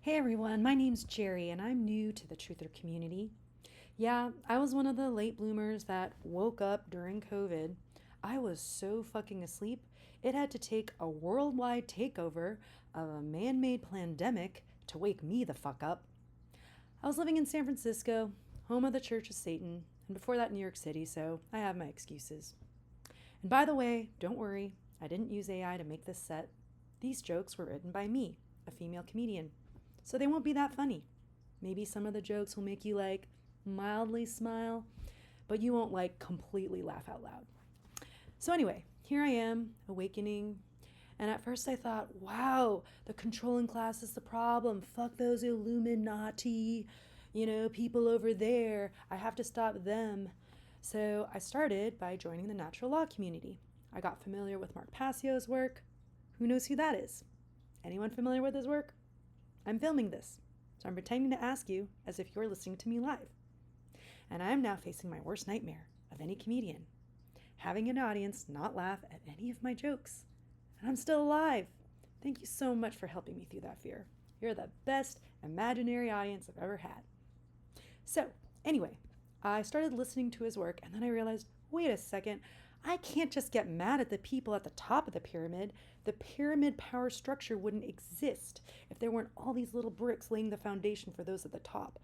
Hey everyone, my name's Jerry and I'm new to the Truther community. Yeah, I was one of the late bloomers that woke up during COVID. I was so fucking asleep, it had to take a worldwide takeover of a man made pandemic to wake me the fuck up. I was living in San Francisco, home of the Church of Satan, and before that, New York City, so I have my excuses. And by the way, don't worry, I didn't use AI to make this set. These jokes were written by me, a female comedian, so they won't be that funny. Maybe some of the jokes will make you mildly smile, but you won't completely laugh out loud. So, anyway, here I am, awakening. And at first I thought, wow, the controlling class is the problem. Fuck those Illuminati, people over there. I have to stop them. So I started by joining the natural law community. I got familiar with Mark Passio's work. Who knows who that is? Anyone familiar with his work? I'm filming this, so I'm pretending to ask you as if you're listening to me live. And I am now facing my worst nightmare of any comedian, having an audience not laugh at any of my jokes. And I'm still alive. Thank you so much for helping me through that fear. You're the best imaginary audience I've ever had. So, anyway, I started listening to his work and then I realized, wait a second, I can't just get mad at the people at the top of the pyramid. The pyramid power structure wouldn't exist if there weren't all these little bricks laying the foundation for those at the top.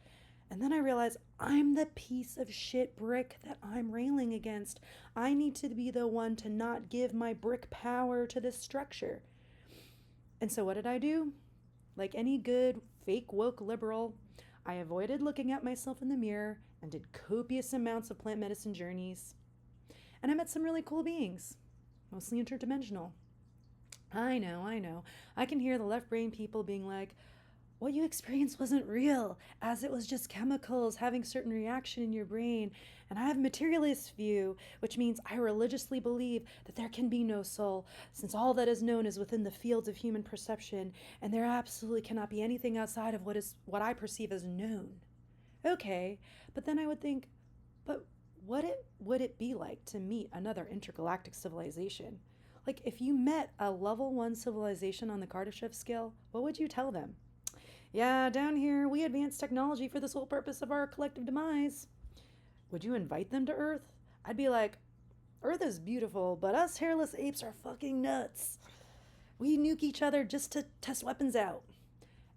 And then I realized I'm the piece of shit brick that I'm railing against. I need to be the one to not give my brick power to this structure. And so what did I do? Like any good fake woke liberal, I avoided looking at myself in the mirror and did copious amounts of plant medicine journeys. And I met some really cool beings, mostly interdimensional. I know. I can hear the left brain people being like, what you experienced wasn't real, as it was just chemicals having certain reaction in your brain. And I have a materialist view, which means I religiously believe that there can be no soul, since all that is known is within the fields of human perception, and there absolutely cannot be anything outside of what I perceive as known. Okay, but then I would think, but would it be like to meet another intergalactic civilization? Like if you met a level 1 civilization on the Kardashev scale, what would you tell them? Yeah, down here, we advance technology for the sole purpose of our collective demise. Would you invite them to Earth? I'd be like, Earth is beautiful, but us hairless apes are fucking nuts. We nuke each other just to test weapons out.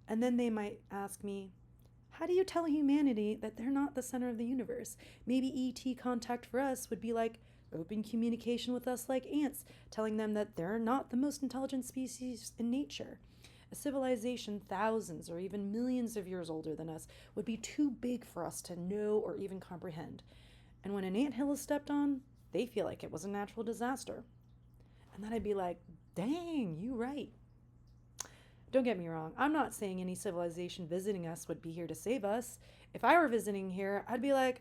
And then they might ask me, how do you tell humanity that they're not the center of the universe? Maybe ET contact for us would be like open communication with us like ants, telling them that they're not the most intelligent species in nature. A civilization thousands or even millions of years older than us would be too big for us to know or even comprehend. And when an anthill is stepped on, they feel like it was a natural disaster. And then I'd be like, dang, you right. Don't get me wrong, I'm not saying any civilization visiting us would be here to save us. If I were visiting here, I'd be like,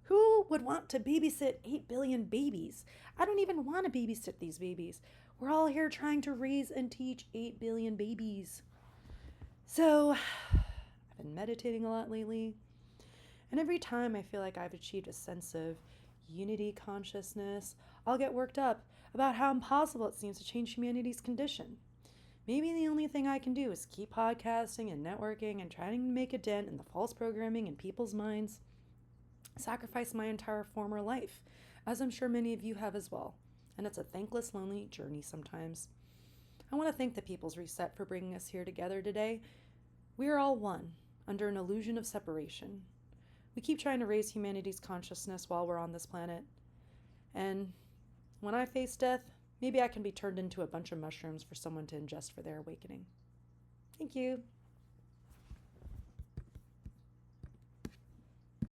who would want to babysit 8 billion babies? I don't even want to babysit these babies. We're all here trying to raise and teach 8 billion babies. So, I've been meditating a lot lately, and every time I feel like I've achieved a sense of unity consciousness, I'll get worked up about how impossible it seems to change humanity's condition. Maybe the only thing I can do is keep podcasting and networking and trying to make a dent in the false programming in people's minds. Sacrifice my entire former life, as I'm sure many of you have as well. And it's a thankless, lonely journey sometimes. I want to thank the People's Reset for bringing us here together today. We are all one, under an illusion of separation. We keep trying to raise humanity's consciousness while we're on this planet. And when I face death, maybe I can be turned into a bunch of mushrooms for someone to ingest for their awakening. Thank you.